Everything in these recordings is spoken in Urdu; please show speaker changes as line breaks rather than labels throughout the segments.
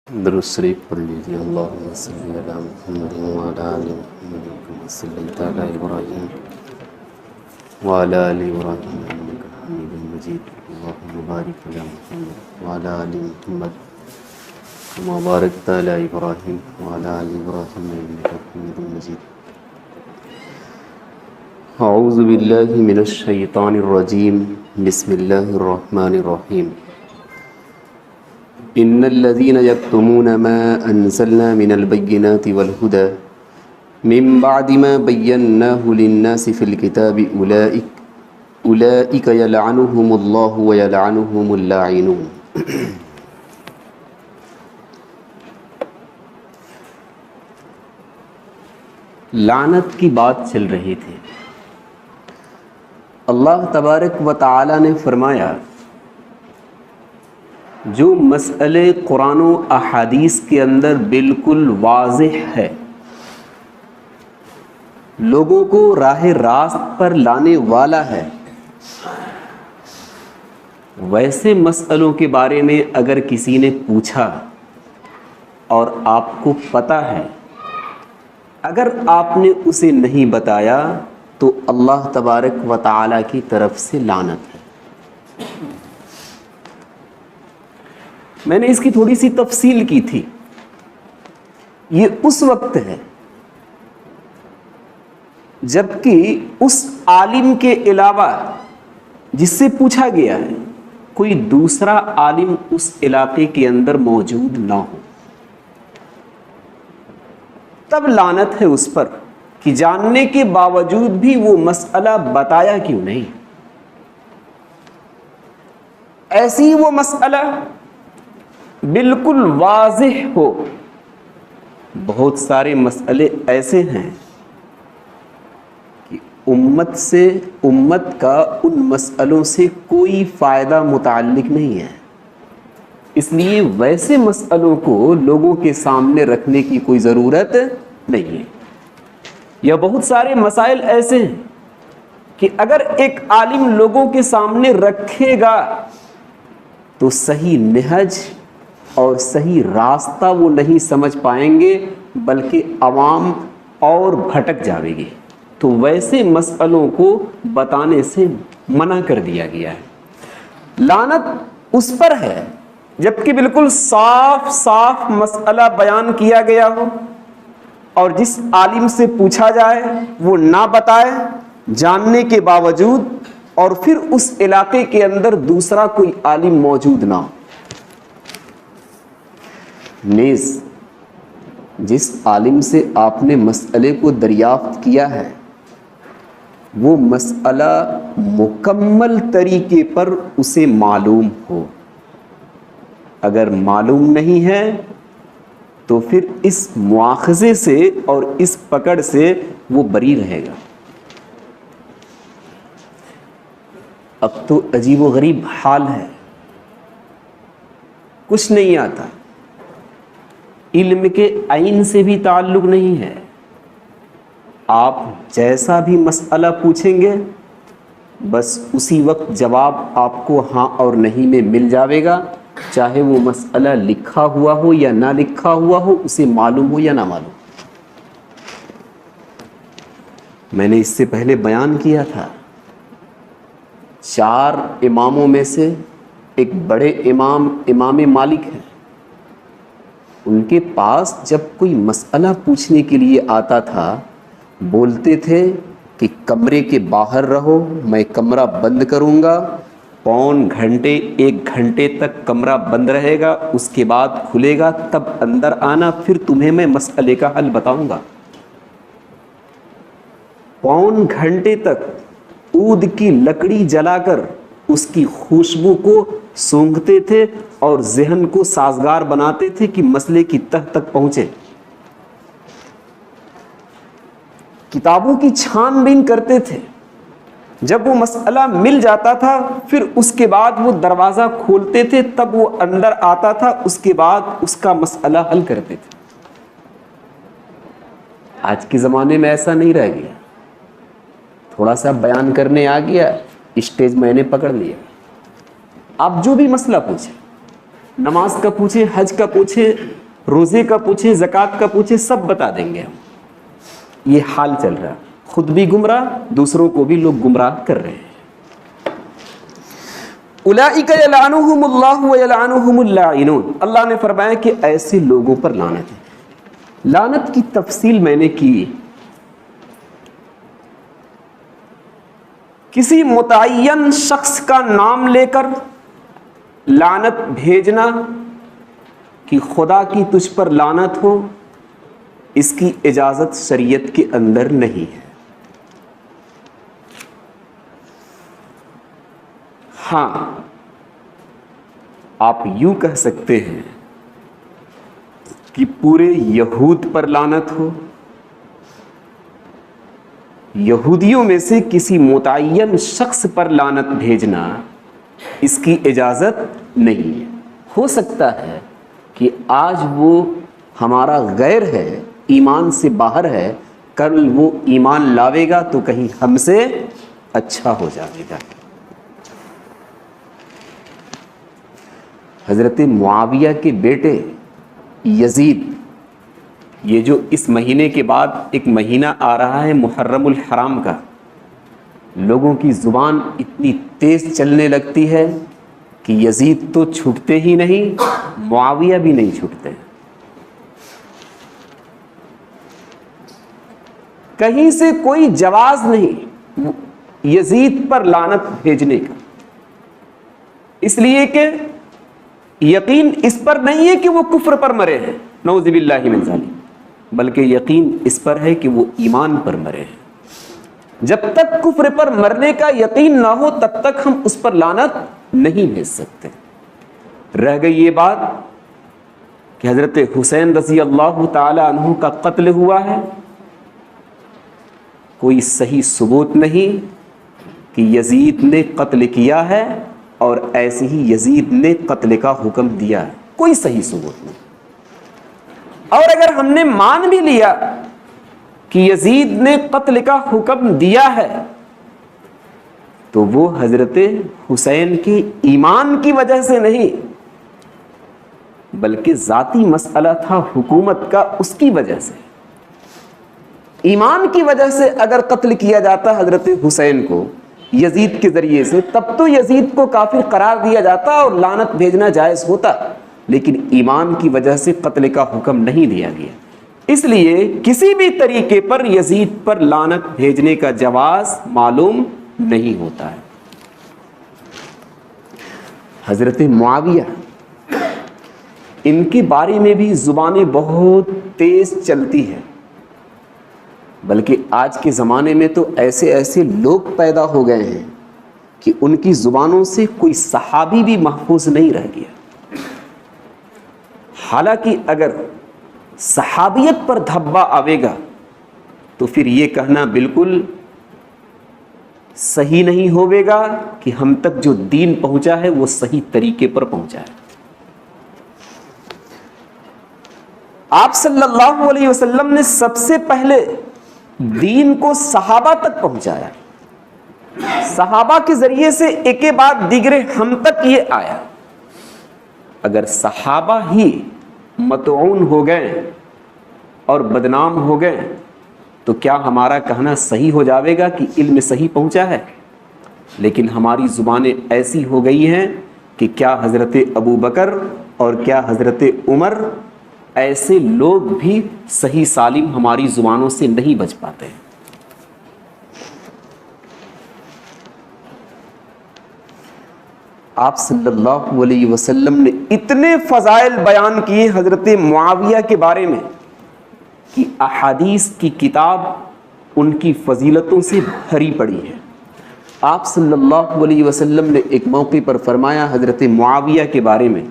درود شریف پڑھ لیجیے۔ اللہم صلی علی محمد وعلی آل محمد کما صلیت علی ابراہیم وعلی آل ابراہیم انک حمید مجید۔ اللہم بارک علی محمد وعلی آل محمد کما بارکت علی ابراہیم وعلی آل ابراہیم انک حمید مجید۔ اعوذ باللہ من الشیطان الرجیم، بسم اللہ الرحمن الرحیم۔ ان الذين يكتمون ما انزلنا من البينات والهدى من بعد ما بيناه للناس في الكتاب اولئك يلعنهم الله ويلعنهم اللاعنون۔
لعنت کی بات چل رہی تھی۔ اللہ تبارک و تعالی نے فرمایا جو مسئلے قرآن و احادیث کے اندر بالکل واضح ہے، لوگوں کو راہ راست پر لانے والا ہے، ویسے مسئلوں کے بارے میں اگر کسی نے پوچھا اور آپ کو پتہ ہے، اگر آپ نے اسے نہیں بتایا تو اللہ تبارک و تعالی کی طرف سے لعنت ہے۔ میں نے اس کی تھوڑی سی تفصیل کی تھی۔ یہ اس وقت ہے جبکہ اس عالم کے علاوہ جس سے پوچھا گیا ہے کوئی دوسرا عالم اس علاقے کے اندر موجود نہ ہو، تب لعنت ہے اس پر کہ جاننے کے باوجود بھی وہ مسئلہ بتایا کیوں نہیں۔ ایسی وہ مسئلہ بالکل واضح ہو۔ بہت سارے مسئلے ایسے ہیں کہ امت کا ان مسئلوں سے کوئی فائدہ متعلق نہیں ہے، اس لیے ویسے مسئلوں کو لوگوں کے سامنے رکھنے کی کوئی ضرورت نہیں ہے۔ یا بہت سارے مسائل ایسے ہیں کہ اگر ایک عالم لوگوں کے سامنے رکھے گا تو صحیح نہج اور صحیح راستہ وہ نہیں سمجھ پائیں گے، بلکہ عوام اور بھٹک جاوے گی، تو ویسے مسئلوں کو بتانے سے منع کر دیا گیا ہے۔ لعنت اس پر ہے جبکہ بالکل صاف مسئلہ بیان کیا گیا ہو اور جس عالم سے پوچھا جائے وہ نہ بتائے جاننے کے باوجود، اور پھر اس علاقے کے اندر دوسرا کوئی عالم موجود نہ ہو۔ نیز جس عالم سے آپ نے مسئلے کو دریافت کیا ہے وہ مسئلہ مکمل طریقے پر اسے معلوم ہو، اگر معلوم نہیں ہے تو پھر اس مواخذے سے اور اس پکڑ سے وہ بری رہے گا۔ اب تو عجیب و غریب حال ہے، کچھ نہیں آتا، علم کے عین سے بھی تعلق نہیں ہے، آپ جیسا بھی مسئلہ پوچھیں گے بس اسی وقت جواب آپ کو ہاں اور نہیں میں مل جاوے گا، چاہے وہ مسئلہ لکھا ہوا ہو یا نہ لکھا ہوا ہو، اسے معلوم ہو یا نہ معلوم۔ میں نے اس سے پہلے بیان کیا تھا، 4 اماموں میں سے ایک بڑے امام مالک ہیں، ان کے پاس جب کوئی مسئلہ پوچھنے کے لیے آتا تھا بولتے تھے کہ کمرے کے باہر رہو، میں کمرہ بند کروں گا، پون گھنٹے 1 گھنٹے تک کمرہ بند رہے گا، اس کے بعد کھلے گا، تب اندر آنا، پھر تمہیں میں مسئلے کا حل بتاؤں گا۔ پون گھنٹے تک عود کی لکڑی جلا کر اس کی خوشبو کو سونگھتے تھے اور ذہن کو سازگار بناتے تھے کہ مسئلے کی تہ تک پہنچے۔ کتابوں کی چھان بین کرتے تھے، جب وہ مسئلہ مل جاتا تھا پھر اس کے بعد وہ دروازہ کھولتے تھے، تب وہ اندر آتا تھا، اس کے بعد اس کا مسئلہ حل کرتے تھے۔ آج کے زمانے میں ایسا نہیں رہ گیا، تھوڑا سا بیان کرنے آ گیا، اسٹیج میں نے پکڑ لیا۔ آپ جو بھی مسئلہ پوچھیں نماز کا پوچھیں، حج کا پوچھیں، روزے کا پوچھیں، زکوٰۃ کا پوچھیں، سب بتا دیں گے ہم۔ یہ حال چل رہا ہے، خود بھی گمراہ، دوسروں کو بھی لوگ گمراہ کر رہے ہیں۔ اولئک یلعنہم اللہ ویلعنہم اللاعنون، اللہ نے فرمایا کہ ایسے لوگوں پر لعنت ہے۔ لعنت کی تفصیل میں نے کی، کسی متعین شخص کا نام لے کر لعنت بھیجنا کہ خدا کی تجھ پر لعنت ہو، اس کی اجازت شریعت کے اندر نہیں ہے۔ ہاں، آپ یوں کہہ سکتے ہیں کہ پورے یہود پر لعنت ہو، یہودیوں میں سے کسی متعین شخص پر لعنت بھیجنا اس کی اجازت نہیں ہے۔ ہو سکتا ہے کہ آج وہ ہمارا غیر ہے، ایمان سے باہر ہے، کل وہ ایمان لاوے گا تو کہیں ہم سے اچھا ہو جائے گا۔ حضرت معاویہ کے بیٹے یزید، یہ جو اس مہینے کے بعد ایک مہینہ آ رہا ہے محرم الحرام کا، لوگوں کی زبان اتنی تیز چلنے لگتی ہے کہ یزید تو چھٹتے ہی نہیں، معاویہ بھی نہیں چھٹتے۔ کہیں سے کوئی جواز نہیں یزید پر لعنت بھیجنے کا، اس لیے کہ یقین اس پر نہیں ہے کہ وہ کفر پر مرے ہیں، نعوذ باللہ من ذالک، بلکہ یقین اس پر ہے کہ وہ ایمان پر مرے ہیں۔ جب تک کفر پر مرنے کا یقین نہ ہو تب تک ہم اس پر لعنت نہیں بھیج سکتے۔ رہ گئی یہ بات کہ حضرت حسین رضی اللہ تعالی عنہ کا قتل ہوا ہے، کوئی صحیح ثبوت نہیں کہ یزید نے قتل کیا ہے اور ایسے ہی یزید نے قتل کا حکم دیا ہے، کوئی صحیح ثبوت نہیں۔ اور اگر ہم نے مان بھی لیا کہ یزید نے قتل کا حکم دیا ہے تو وہ حضرت حسین کے ایمان کی وجہ سے نہیں بلکہ ذاتی مسئلہ تھا حکومت کا، اس کی وجہ سے۔ ایمان کی وجہ سے اگر قتل کیا جاتا حضرت حسین کو یزید کے ذریعے سے تب تو یزید کو کافر قرار دیا جاتا اور لعنت بھیجنا جائز ہوتا، لیکن ایمان کی وجہ سے قتل کا حکم نہیں دیا گیا، اس لیے کسی بھی طریقے پر یزید پر لعنت بھیجنے کا جواز معلوم نہیں ہوتا ہے۔ حضرت معاویہ، ان کے بارے میں بھی زبانیں بہت تیز چلتی ہیں، بلکہ آج کے زمانے میں تو ایسے ایسے لوگ پیدا ہو گئے ہیں کہ ان کی زبانوں سے کوئی صحابی بھی محفوظ نہیں رہ گیا۔ حالانکہ اگر صحابیت پر دھبا آئے گا تو پھر یہ کہنا بالکل صحیح نہیں ہوئے گا کہ ہم تک جو دین پہنچا ہے وہ صحیح طریقے پر پہنچا ہے۔ آپ صلی اللہ علیہ وسلم نے سب سے پہلے دین کو صحابہ تک پہنچایا، صحابہ کے ذریعے سے ایک کے بعد دیگرے ہم تک یہ آیا۔ اگر صحابہ ہی مطعون ہو گئے اور بدنام ہو گئے تو کیا ہمارا کہنا صحیح ہو جاوے گا کہ علم صحیح پہنچا ہے؟ لیکن ہماری زبانیں ایسی ہو گئی ہیں کہ کیا حضرت ابو بکر اور کیا حضرت عمر، ایسے لوگ بھی صحیح سالم ہماری زبانوں سے نہیں بچ پاتے۔ آپ صلی اللہ علیہ وسلم نے اتنے فضائل بیان کیے حضرت معاویہ کے بارے میں کہ احادیث کی کتاب ان کی فضیلتوں سے بھری پڑی ہے۔ آپ صلی اللہ علیہ وسلم نے ایک موقع پر فرمایا حضرت معاویہ کے بارے میں،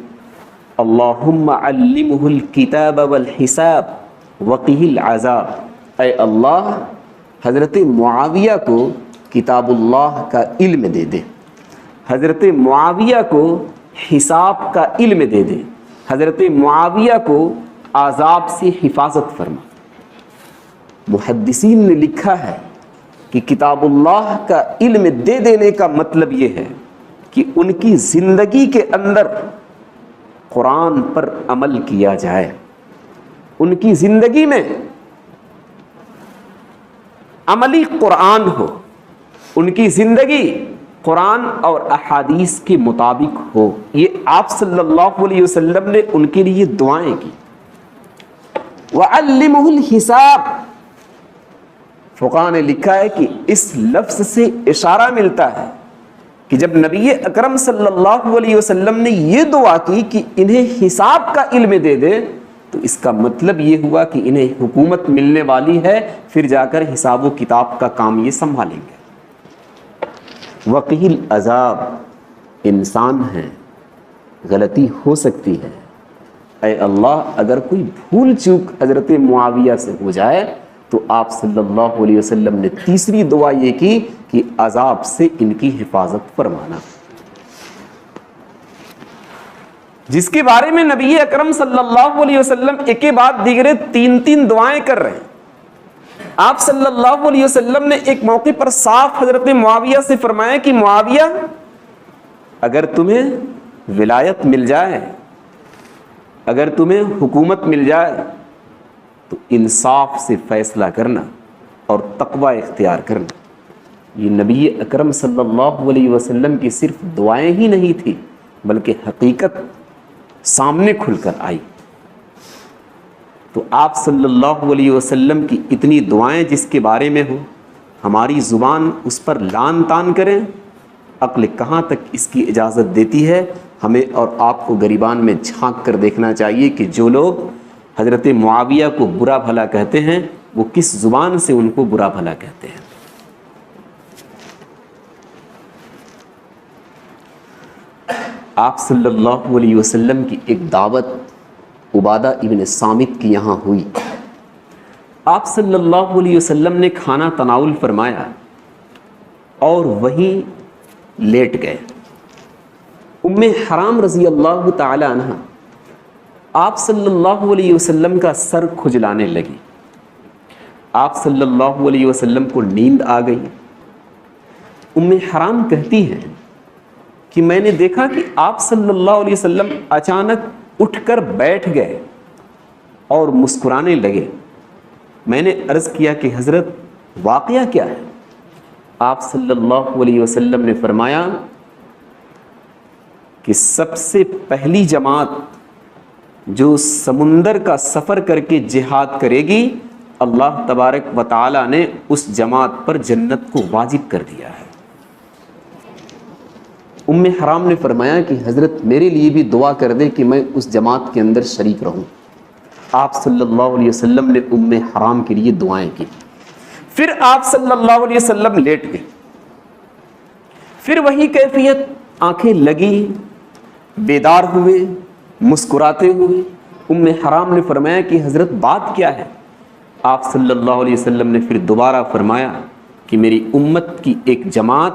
اللہم علمہ الکتاب والحساب وقہ العذاب، اے اللہ حضرت معاویہ کو کتاب اللہ کا علم دے دے، حضرت معاویہ کو حساب کا علم دے دے، حضرت معاویہ کو عذاب سے حفاظت فرما۔ محدثین نے لکھا ہے کہ کتاب اللہ کا علم دے دینے کا مطلب یہ ہے کہ ان کی زندگی کے اندر قرآن پر عمل کیا جائے، ان کی زندگی میں عملی قرآن ہو، ان کی زندگی قرآن اور احادیث کے مطابق ہو. یہ آپ صلی اللہ علیہ وسلم نے ان کے لیے دعائیں کی. وَعَلِّمُهُ الْحِسَابَ، فقہاء نے لکھا ہے کہ اس لفظ سے اشارہ ملتا ہے کہ جب نبی اکرم صلی اللہ علیہ وسلم نے یہ دعا کی کہ انہیں حساب کا علم دے دے، تو اس کا مطلب یہ ہوا کہ انہیں حکومت ملنے والی ہے، پھر جا کر حساب و کتاب کا کام یہ سنبھالیں گے. وقیل عذاب، انسان ہیں، غلطی ہو سکتی ہے، اے اللہ اگر کوئی بھول چوک حضرت معاویہ سے ہو جائے تو آپ صلی اللہ علیہ وسلم نے تیسری دعا یہ کی کہ عذاب سے ان کی حفاظت فرمانا، جس کے بارے میں نبی اکرم صلی اللہ علیہ وسلم ایک کے بعد دیگرے تین دعائیں کر رہے ہیں. آپ صلی اللہ علیہ وسلم نے ایک موقع پر صاف حضرت معاویہ سے فرمایا کہ معاویہ اگر تمہیں ولایت مل جائے، اگر تمہیں حکومت مل جائے تو انصاف سے فیصلہ کرنا اور تقوی اختیار کرنا. یہ نبی اکرم صلی اللہ علیہ وسلم کی صرف دعائیں ہی نہیں تھی بلکہ حقیقت سامنے کھل کر آئی. تو آپ صلی اللہ علیہ وسلم کی اتنی دعائیں جس کے بارے میں ہو، ہماری زبان اس پر لان تان کریں، عقل کہاں تک اس کی اجازت دیتی ہے؟ ہمیں اور آپ کو گریبان میں جھانک کر دیکھنا چاہیے کہ جو لوگ حضرت معاویہ کو برا بھلا کہتے ہیں وہ کس زبان سے ان کو برا بھلا کہتے ہیں. آپ صلی اللہ علیہ وسلم کی ایک دعوت عبادہ ابن صامت کی یہاں ہوئی. آپ صلی اللہ علیہ وسلم نے کھانا تناول فرمایا اور وہیں لیٹ گئے. ام حرام رضی اللہ تعالی عنہ آپ صلی اللہ علیہ وسلم کا سر کھجلانے لگی. آپ صلی اللہ علیہ وسلم کو نیند آ گئی. ام حرام کہتی ہیں کہ میں نے دیکھا کہ آپ صلی اللہ علیہ وسلم اچانک اٹھ کر بیٹھ گئے اور مسکرانے لگے. میں نے عرض کیا کہ حضرت واقعہ کیا ہے؟ آپ صلی اللہ علیہ وسلم نے فرمایا کہ سب سے پہلی جماعت جو سمندر کا سفر کر کے جہاد کرے گی، اللہ تبارک و تعالی نے اس جماعت پر جنت کو واجب کر دیا ہے. ام حرام نے فرمایا کہ حضرت میرے لیے بھی دعا کر دے کہ میں اس جماعت کے اندر شریک رہوں. آپ صلی اللہ علیہ وسلم نے ام حرام کے لیے دعائیں کی. پھر آپ صلی اللہ علیہ وسلم لیٹ گئے. پھر وہی کیفیت، آنکھیں لگی، بیدار ہوئے، مسکراتے ہوئے. ام حرام نے فرمایا کہ حضرت بات کیا ہے؟ آپ صلی اللہ علیہ وسلم نے پھر دوبارہ فرمایا کہ میری امت کی ایک جماعت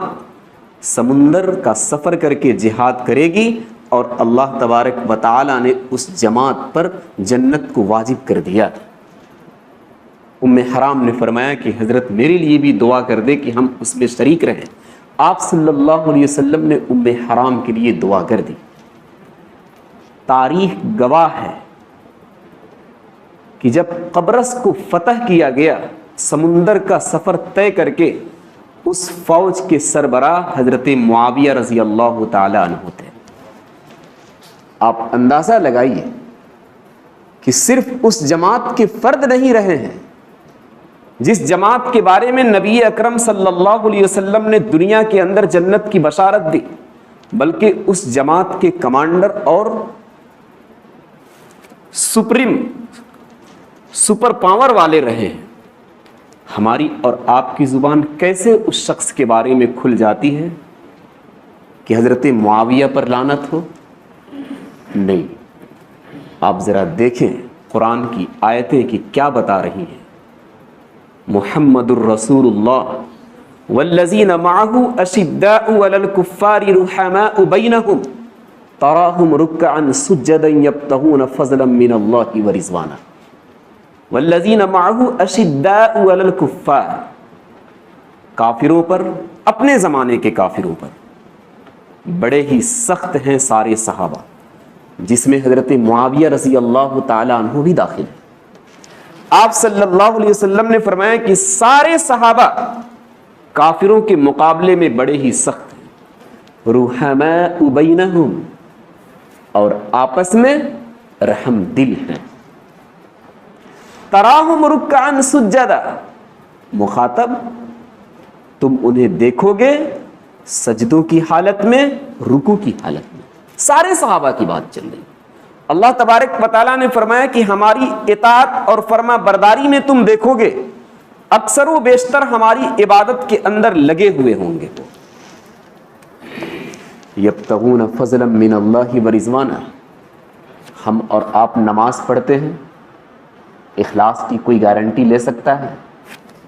سمندر کا سفر کر کے جہاد کرے گی اور اللہ تبارک و تعالی نے اس جماعت پر جنت کو واجب کر دیا. ام حرام نے فرمایا کہ حضرت میرے لیے بھی دعا کر دے کہ ہم اس میں شریک رہیں. آپ صلی اللہ علیہ وسلم نے ام حرام کے لیے دعا کر دی. تاریخ گواہ ہے کہ جب قبرص کو فتح کیا گیا، سمندر کا سفر طے کر کے اس فوج کے سربراہ حضرت معاویہ رضی اللہ تعالی عنہ تھے. آپ اندازہ لگائیے کہ صرف اس جماعت کے فرد نہیں رہے ہیں جس جماعت کے بارے میں نبی اکرم صلی اللہ علیہ وسلم نے دنیا کے اندر جنت کی بشارت دی، بلکہ اس جماعت کے کمانڈر اور سپر پاور والے رہے ہیں. ہماری اور آپ کی زبان کیسے اس شخص کے بارے میں کھل جاتی ہے کہ حضرت معاویہ پر لعنت ہو؟ نہیں. آپ ذرا دیکھیں قرآن کی آیتیں کہ کیا بتا رہی ہیں. محمد الرسول اللہ والذین معہ اشداء علی الکفار رحماء بینہم تراہم رکعا سجدا یبتغون فضلا من اللہ ورضوانا والذین معہ اشداء علی الکفار، کافروں پر، اپنے زمانے کے کافروں پر بڑے ہی سخت ہیں سارے صحابہ، جس میں حضرت معاویہ رضی اللہ تعالی عنہ بھی داخل ہے۔ آپ صلی اللہ علیہ وسلم نے فرمایا کہ سارے صحابہ کافروں کے مقابلے میں بڑے ہی سخت ہیں، رحماء بینہم، اور آپس میں رحم دل ہیں، تراہم رکعا سجدا، مخاطب تم انہیں دیکھو گے سجدوں کی حالت میں، رکوع کی حالت میں۔ سارے صحابہ کی بات چل رہی۔ اللہ تبارک و تعالیٰ نے فرمایا کہ ہماری اطاعت اور فرما برداری میں تم دیکھو گے اکثر و بیشتر ہماری عبادت کے اندر لگے ہوئے ہوں گے، یبتغون فضلا من اللہ ورضوانا۔ ہم اور آپ نماز پڑھتے ہیں، اخلاص کی کوئی گارنٹی لے سکتا ہے؟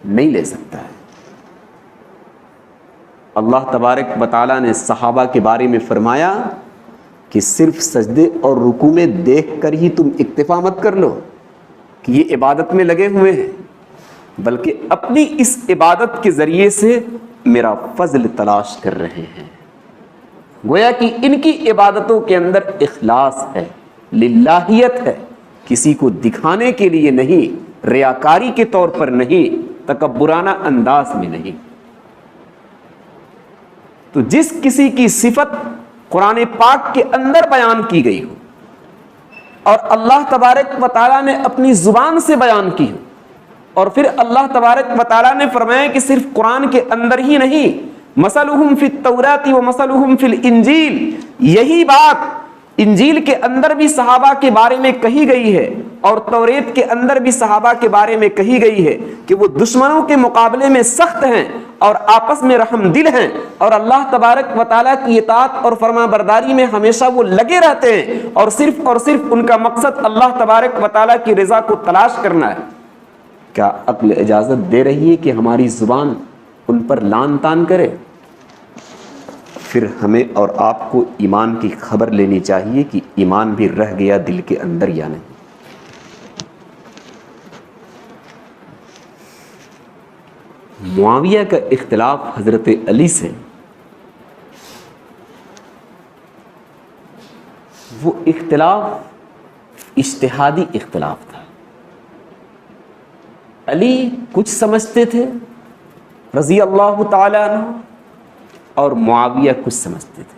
نہیں لے سکتا ہے۔ اللہ تبارک و تعالیٰ نے صحابہ کے بارے میں فرمایا کہ صرف سجدے اور رکوع میں دیکھ کر ہی تم اکتفا مت کر لو کہ یہ عبادت میں لگے ہوئے ہیں، بلکہ اپنی اس عبادت کے ذریعے سے میرا فضل تلاش کر رہے ہیں۔ گویا کہ ان کی عبادتوں کے اندر اخلاص ہے، للہیت ہے، کسی کو دکھانے کے لیے نہیں، ریاکاری کے طور پر نہیں، تکبرانہ انداز میں نہیں۔ تو جس کسی کی صفت قرآن پاک کے اندر بیان کی گئی ہو اور اللہ تبارک و تعالیٰ نے اپنی زبان سے بیان کی ہو، اور پھر اللہ تبارک و تعالیٰ نے فرمایا کہ صرف قرآن کے اندر ہی نہیں، مثلہم فی التوراۃ و مثلہم فی الانجیل، یہی بات انجیل کے اندر بھی صحابہ کے بارے میں کہی گئی ہے اور توریت کے اندر بھی صحابہ کے بارے میں کہی گئی ہے کہ وہ دشمنوں کے مقابلے میں سخت ہیں اور آپس میں رحم دل ہیں، اور اللہ تبارک و تعالیٰ کی اطاعت اور فرما برداری میں ہمیشہ وہ لگے رہتے ہیں، اور صرف ان کا مقصد اللہ تبارک و تعالیٰ کی رضا کو تلاش کرنا ہے۔ کیا عقل اجازت دے رہی ہے کہ ہماری زبان ان پر لان تان کرے؟ پھر ہمیں اور آپ کو ایمان کی خبر لینی چاہیے کہ ایمان بھی رہ گیا دل کے اندر یا نہیں۔ معاویہ کا اختلاف حضرت علی سے، وہ اختلاف اجتہادی اختلاف تھا۔ علی کچھ سمجھتے تھے رضی اللہ تعالی عنہ، اور معاویہ کچھ سمجھتے تھے۔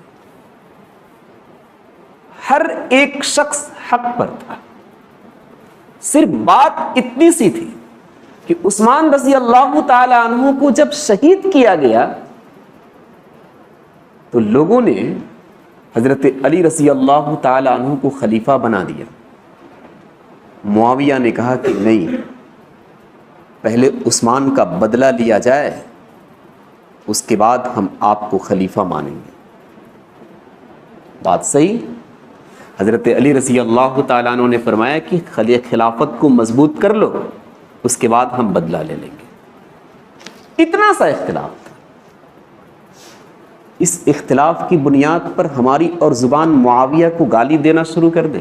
ہر ایک شخص حق پر تھا، صرف بات اتنی سی تھی کہ عثمان رضی اللہ تعالی عنہ کو جب شہید کیا گیا تو لوگوں نے حضرت علی رضی اللہ تعالی عنہ کو خلیفہ بنا دیا۔ معاویہ نے کہا کہ نہیں، پہلے عثمان کا بدلہ لیا جائے، اس کے بعد ہم آپ کو خلیفہ مانیں گے۔ بات صحیح۔ حضرت علی رضی اللہ تعالیٰ عنہ نے فرمایا کہ خلافت کو مضبوط کر لو، اس کے بعد ہم بدلہ لے لیں گے۔ اتنا سا اختلاف تھا۔ اس اختلاف کی بنیاد پر ہماری اور زبان معاویہ کو گالی دینا شروع کر دے،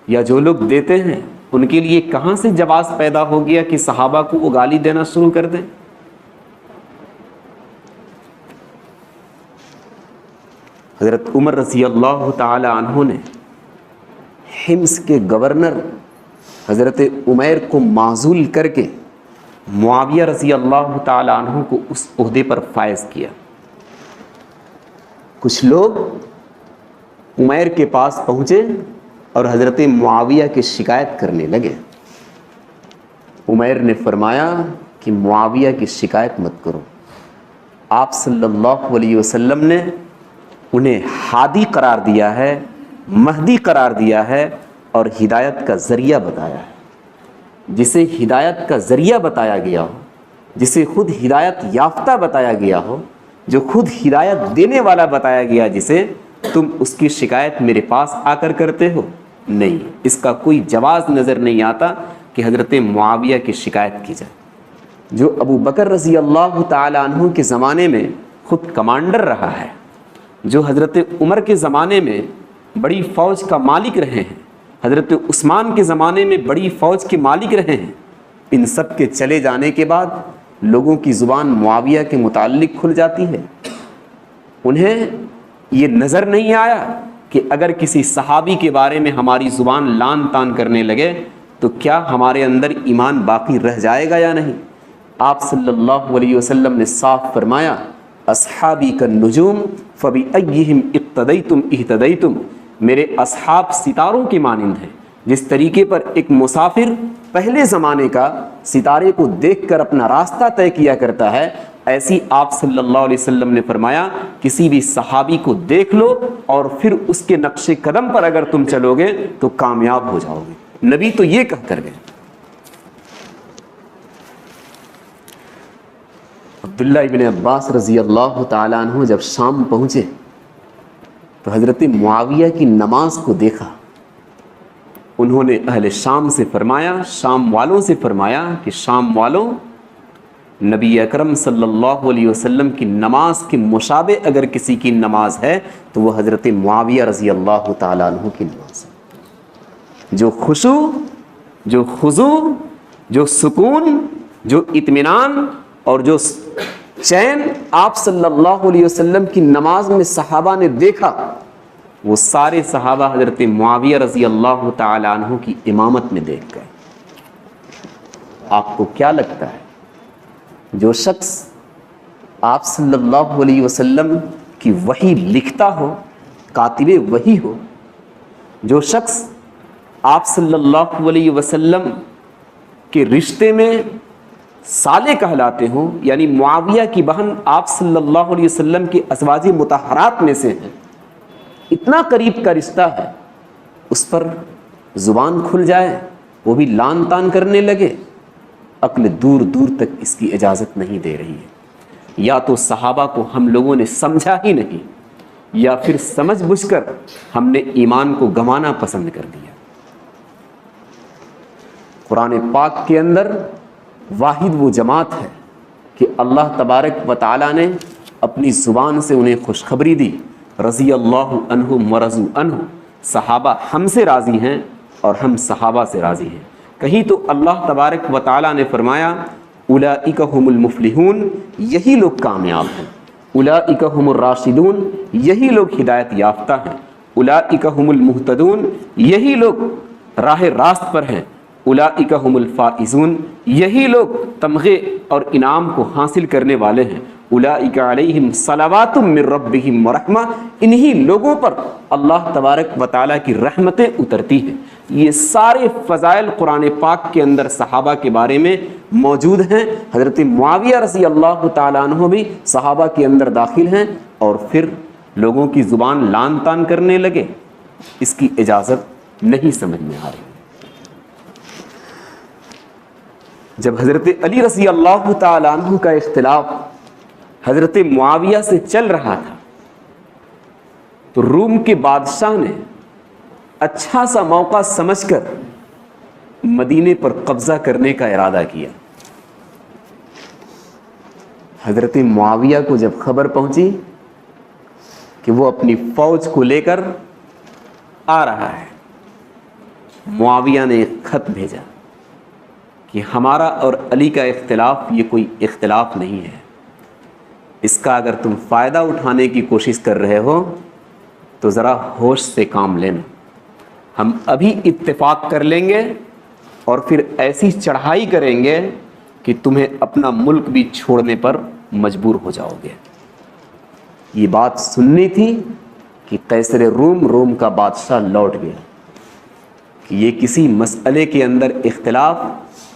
یا جو لوگ دیتے ہیں ان کے لیے کہاں سے جواز پیدا ہو گیا کہ صحابہ کو وہ گالی دینا شروع کر دیں؟ حضرت عمر رضی اللہ تعالی عنہ نے حمص کے گورنر حضرت عمیر کو معزول کر کے معاویہ رضی اللہ تعالی عنہ کو اس عہدے پر فائز کیا۔ کچھ لوگ عمیر کے پاس پہنچے اور حضرت معاویہ کی شکایت کرنے لگے۔ عمیر نے فرمایا کہ معاویہ کی شکایت مت کرو، آپ صلی اللہ علیہ وسلم نے انہیں ہادی قرار دیا ہے، مہدی قرار دیا ہے، اور ہدایت کا ذریعہ بتایا ہے۔ جسے ہدایت کا ذریعہ بتایا گیا ہو، جسے خود ہدایت یافتہ بتایا گیا ہو، جو خود ہدایت دینے والا بتایا گیا، جسے تم اس کی شکایت میرے پاس آ کر کرتے ہو؟ نہیں، اس کا کوئی جواز نظر نہیں آتا کہ حضرت معاویہ کی شکایت کی جائے، جو ابو بکر رضی اللہ تعالی عنہ کے زمانے میں خود کمانڈر رہا ہے، جو حضرت عمر کے زمانے میں بڑی فوج کا مالک رہے ہیں، حضرت عثمان کے زمانے میں بڑی فوج کے مالک رہے ہیں۔ ان سب کے چلے جانے کے بعد لوگوں کی زبان معاویہ کے متعلق کھل جاتی ہے۔ انہیں یہ نظر نہیں آیا کہ اگر کسی صحابی کے بارے میں ہماری زبان لان تان کرنے لگے تو کیا ہمارے اندر ایمان باقی رہ جائے گا یا نہیں؟ آپ صلی اللہ علیہ وسلم نے صاف فرمایا اصحابی کالنجوم فبأیہم اقتدیتم اہتدیتم، میرے اصحاب ستاروں کے مانند ہیں۔ جس طریقے پر ایک مسافر پہلے زمانے کا ستارے کو دیکھ کر اپنا راستہ طے کیا کرتا ہے، ایسی آپ صلی اللہ علیہ وسلم نے فرمایا کسی بھی صحابی کو دیکھ لو اور پھر اس کے نقش قدم پر اگر تم چلو گے تو کامیاب ہو جاؤ گے۔ نبی تو یہ کہہ کر گئے۔ عبداللہ ابن عباس رضی اللہ تعالیٰ عنہ جب شام پہنچے تو حضرت معاویہ کی نماز کو دیکھا۔ انہوں نے اہل شام سے فرمایا، شام والوں سے فرمایا کہ شام والوں، نبی اکرم صلی اللہ علیہ وسلم کی نماز کے مشابہ اگر کسی کی نماز ہے تو وہ حضرت معاویہ رضی اللہ تعالیٰ عنہ کی نماز ہے۔ جو خشوع، جو خضوع، جو سکون، جو اطمینان اور جو چین آپ صلی اللہ علیہ وسلم کی نماز میں صحابہ نے دیکھا، وہ سارے صحابہ حضرت معاویہ رضی اللہ تعالی عنہ کی امامت میں دیکھ گئے۔ آپ کو کیا لگتا ہے جو شخص آپ صلی اللہ علیہ وسلم کی وحی لکھتا ہو، کاتب وحی ہو، جو شخص آپ صلی اللہ علیہ وسلم کے رشتے میں سالے کہلاتے ہوں، یعنی معاویہ کی بہن آپ صلی اللہ علیہ وسلم کے ازواج مطہرات میں سے ہیں، اتنا قریب کا رشتہ ہے، اس پر زبان کھل جائے، وہ بھی لان تان کرنے لگے، عقل دور دور تک اس کی اجازت نہیں دے رہی ہے۔ یا تو صحابہ کو ہم لوگوں نے سمجھا ہی نہیں، یا پھر سمجھ بوجھ کر ہم نے ایمان کو گنوانا پسند کر دیا۔ قرآن پاک کے اندر واحد وہ جماعت ہے کہ اللہ تبارک و تعالیٰ نے اپنی زبان سے انہیں خوشخبری دی، رضی اللہ عنہم ورضوا عنہ، صحابہ ہم سے راضی ہیں اور ہم صحابہ سے راضی ہیں۔ کہیں تو اللہ تبارک و تعالیٰ نے فرمایا اولئک هم المفلحون، یہی لوگ کامیاب ہیں، اولئک هم الراشدون، یہی لوگ ہدایت یافتہ ہیں، اولئک هم المہتدون، یہی لوگ راہ راست پر ہیں، اولئک هم الفائزون، یہی لوگ تمغے اور انعام کو حاصل کرنے والے ہیں، اولئک علیہم صلوات من ربہم ورحمہ، انہی لوگوں پر اللہ تبارک و تعالیٰ کی رحمتیں اترتی ہیں۔ یہ سارے فضائل قرآن پاک کے اندر صحابہ کے بارے میں موجود ہیں۔ حضرت معاویہ رضی اللہ تعالیٰ عنہ بھی صحابہ کے اندر داخل ہیں، اور پھر لوگوں کی زبان لان تان کرنے لگے، اس کی اجازت نہیں سمجھ میں آ رہی۔ جب حضرت علی رضی اللہ تعالیٰ عنہ کا اختلاف حضرت معاویہ سے چل رہا تھا تو روم کے بادشاہ نے اچھا سا موقع سمجھ کر مدینے پر قبضہ کرنے کا ارادہ کیا۔ حضرت معاویہ کو جب خبر پہنچی کہ وہ اپنی فوج کو لے کر آ رہا ہے، معاویہ نے ایک خط بھیجا کہ ہمارا اور علی کا اختلاف یہ کوئی اختلاف نہیں ہے، اس کا اگر تم فائدہ اٹھانے کی کوشش کر رہے ہو تو ذرا ہوش سے کام لینا، ہم ابھی اتفاق کر لیں گے اور پھر ایسی چڑھائی کریں گے کہ تمہیں اپنا ملک بھی چھوڑنے پر مجبور ہو جاؤ گے۔ یہ بات سننی تھی کہ قیصر روم کا بادشاہ لوٹ گیا کہ یہ کسی مسئلے کے اندر اختلاف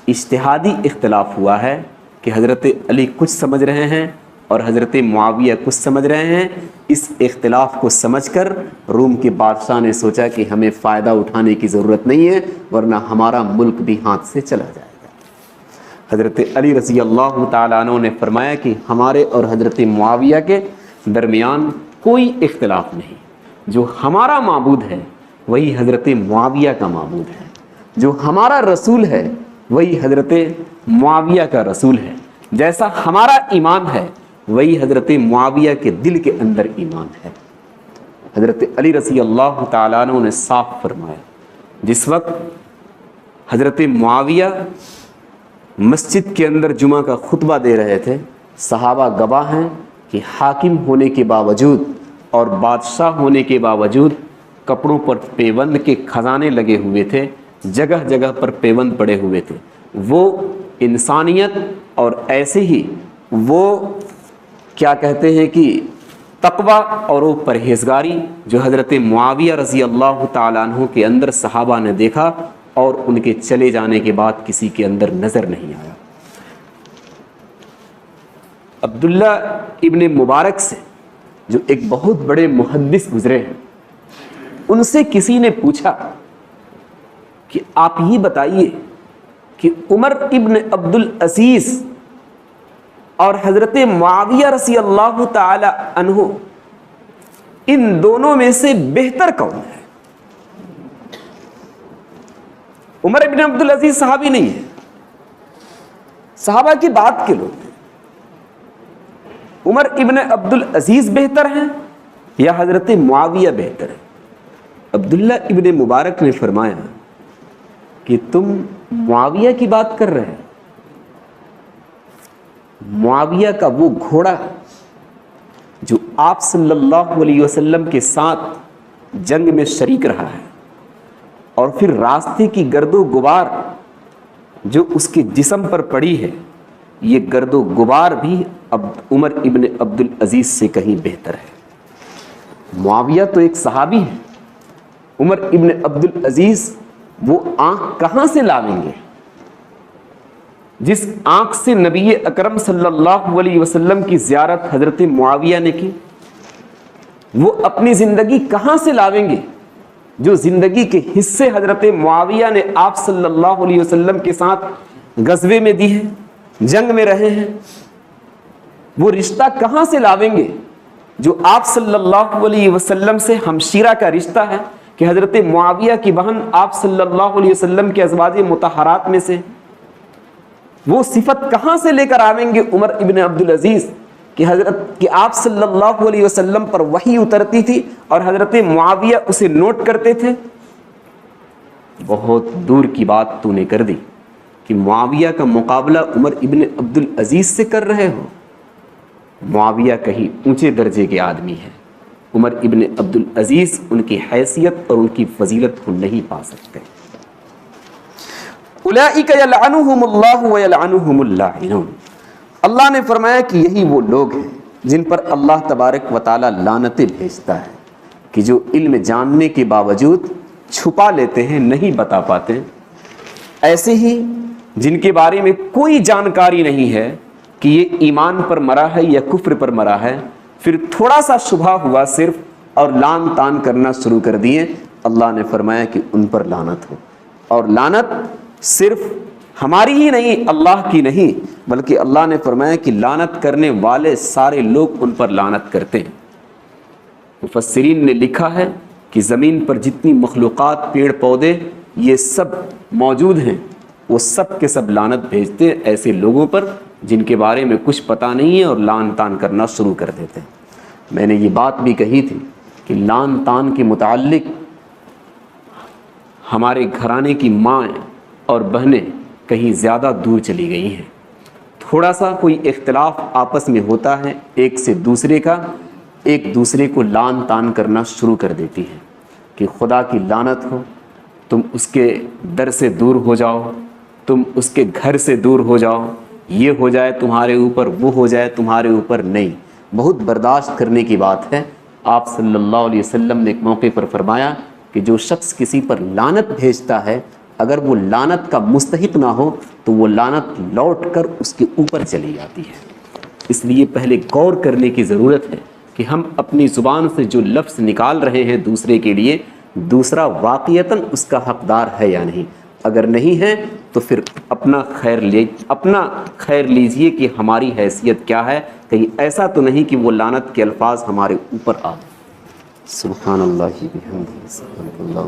اجتہادی اختلاف ہوا ہے کہ حضرت علی کچھ سمجھ رہے ہیں اور حضرت معاویہ کچھ سمجھ رہے ہیں۔ اس اختلاف کو سمجھ کر روم کے بادشاہ نے سوچا کہ ہمیں فائدہ اٹھانے کی ضرورت نہیں ہے، ورنہ ہمارا ملک بھی ہاتھ سے چلا جائے گا۔ حضرت علی رضی اللہ تعالیٰ عنہ نے فرمایا کہ ہمارے اور حضرت معاویہ کے درمیان کوئی اختلاف نہیں، جو ہمارا معبود ہے وہی حضرت معاویہ کا معبود ہے، جو ہمارا رسول ہے وہی حضرت معاویہ کا رسول ہے، جیسا ہمارا ایمان ہے وہی حضرت معاویہ کے دل کے اندر ایمان ہے۔ حضرت علی رضی اللہ تعالیٰ عنہ نے صاف فرمایا، جس وقت حضرت معاویہ مسجد کے اندر جمعہ کا خطبہ دے رہے تھے، صحابہ گواہ ہیں کہ حاکم ہونے کے باوجود اور بادشاہ ہونے کے باوجود کپڑوں پر پیوند کے خزانے لگے ہوئے تھے، جگہ جگہ پر پیوند پڑے ہوئے تھے، وہ انسانیت اور ایسے ہی وہ کیا کہتے ہیں کہ تقوی اور وہ پرہیزگاری جو حضرت معاویہ رضی اللہ تعالیٰ عنہ کے اندر صحابہ نے دیکھا اور ان کے چلے جانے کے بعد کسی کے اندر نظر نہیں آیا۔ عبداللہ ابن مبارک سے جو ایک بہت بڑے محدث گزرے ہیں، ان سے کسی نے پوچھا کہ آپ یہ بتائیے کہ عمر ابن عبد العزیز اور حضرت معاویہ رضی اللہ تعالی عنہ ان دونوں میں سے بہتر کون ہے؟ عمر ابن عبد العزیز صحابی نہیں ہے، صحابہ کی بات کے لوگ ہیں۔ عمر ابن عبد العزیز بہتر ہیں یا حضرت معاویہ بہتر ہے؟ عبداللہ ابن مبارک نے فرمایا کہ تم معاویہ کی بات کر رہے ہیں، معاویہ کا وہ گھوڑا جو آپ صلی اللہ علیہ وسلم کے ساتھ جنگ میں شریک رہا ہے، اور پھر راستے کی گرد و غبار جو اس کے جسم پر پڑی ہے، یہ گرد و غبار بھی اب عمر ابن عبد العزیز سے کہیں بہتر ہے۔ معاویہ تو ایک صحابی ہے، عمر ابن عبد العزیز وہ آنکھ کہاں سے لاویں گے؟ جس آنکھ سے نبی اکرم صلی اللہ علیہ وسلم کی زیارت حضرت معاویہ نے کی، وہ اپنی زندگی کہاں سے لاویں گے جو زندگی کے حصے حضرت معاویہ نے آپ صلی اللہ علیہ وسلم کے ساتھ غزوے میں دی ہے، جنگ میں رہے ہیں؟ وہ رشتہ کہاں سے لاویں گے جو آپ صلی اللہ علیہ وسلم سے ہمشیرہ کا رشتہ ہے کہ حضرت معاویہ کی بہن آپ صلی اللہ علیہ وسلم کے ازواج مطہرات میں سے؟ وہ صفت کہاں سے لے کر آویں گے عمر ابن عبد العزیز کہ آپ صلی اللہ علیہ وسلم پر وحی اترتی تھی اور حضرت معاویہ اسے نوٹ کرتے تھے؟ بہت دور کی بات تو نے کر دی کہ معاویہ کا مقابلہ عمر ابن عبد العزیز سے کر رہے ہو۔ معاویہ کہیں اونچے درجے کے آدمی ہے، عمر ابن عبد العزیز ان کی حیثیت اور ان کی فضیلت کو نہیں پا سکتے۔ اولئک یلعنہم اللہ ویلعنہم اللاعنون، اللہ نے فرمایا کہ یہی وہ لوگ ہیں جن پر اللہ تبارک و تعالی لعنتیں بھیجتا ہے، کہ جو علم جاننے کے باوجود چھپا لیتے ہیں، نہیں بتا پاتے۔ ایسے ہی جن کے بارے میں کوئی جانکاری نہیں ہے کہ یہ ایمان پر مرا ہے یا کفر پر مرا ہے، پھر تھوڑا سا شبہ ہوا صرف اور لان تان کرنا شروع کر دیے، اللہ نے فرمایا کہ ان پر لعنت ہو۔ اور لعنت صرف ہماری ہی نہیں، اللہ کی نہیں، بلکہ اللہ نے فرمایا کہ لعنت کرنے والے سارے لوگ ان پر لعنت کرتے ہیں۔ مفسرین نے لکھا ہے کہ زمین پر جتنی مخلوقات، پیڑ پودے یہ سب موجود ہیں، وہ سب کے سب لعنت بھیجتے ہیں ایسے لوگوں پر جن کے بارے میں کچھ پتہ نہیں ہے اور لان تان کرنا شروع کر دیتے ہیں۔ میں نے یہ بات بھی کہی تھی کہ لان تان کے متعلق ہمارے گھرانے کی ماں اور بہنیں کہیں زیادہ دور چلی گئی ہیں۔ تھوڑا سا کوئی اختلاف آپس میں ہوتا ہے ایک سے دوسرے کا، ایک دوسرے کو لان تان کرنا شروع کر دیتی ہے کہ خدا کی لعنت ہو، تم اس کے در سے دور ہو جاؤ، تم اس کے گھر سے دور ہو جاؤ، یہ ہو جائے تمہارے اوپر، وہ ہو جائے تمہارے اوپر۔ نہیں، بہت برداشت کرنے کی بات ہے۔ آپ صلی اللہ علیہ وسلم نے ایک موقع پر فرمایا کہ جو شخص کسی پر لعنت بھیجتا ہے، اگر وہ لعنت کا مستحق نہ ہو تو وہ لعنت لوٹ کر اس کے اوپر چلی جاتی ہے۔ اس لیے پہلے غور کرنے کی ضرورت ہے کہ ہم اپنی زبان سے جو لفظ نکال رہے ہیں دوسرے کے لیے، دوسرا واقعتاً اس کا حقدار ہے یا نہیں۔ اگر نہیں ہے تو پھر اپنا خیر لیجئے کہ ہماری حیثیت کیا ہے، کہیں ایسا تو نہیں کہ وہ لعنت کے الفاظ ہمارے اوپر آ۔ سبحان اللہ بحمدہ، سبحان اللہ۔